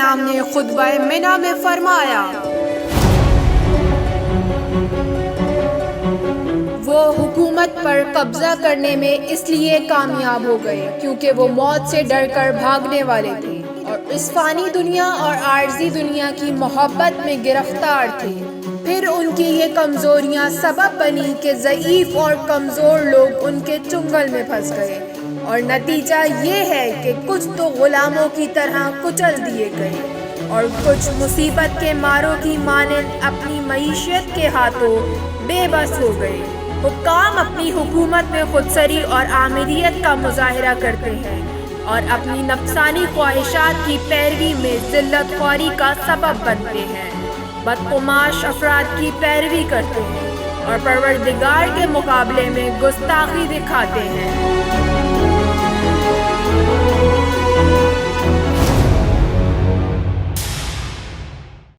السلام نے خطبہ منا میں فرمایا، وہ حکومت پر قبضہ کرنے میں اس لیے کامیاب ہو گئے کیونکہ وہ موت سے ڈر کر بھاگنے والے تھے اور اس فانی دنیا اور عارضی دنیا کی محبت میں گرفتار تھے۔ پھر ان کی یہ کمزوریاں سبب بنی کہ ضعیف اور کمزور لوگ ان کے چنگل میں پھنس گئے، اور نتیجہ یہ ہے کہ کچھ تو غلاموں کی طرح کچل دیے گئے اور کچھ مصیبت کے ماروں کی مانند اپنی معیشت کے ہاتھوں بے بس ہو گئے۔ حکام اپنی حکومت میں خودسری اور آمریت کا مظاہرہ کرتے ہیں اور اپنی نفسانی خواہشات کی پیروی میں ذلت خواری کا سبب بنتے ہیں، بدقماش افراد کی پیروی کرتے ہیں اور پروردگار کے مقابلے میں گستاخی دکھاتے ہیں۔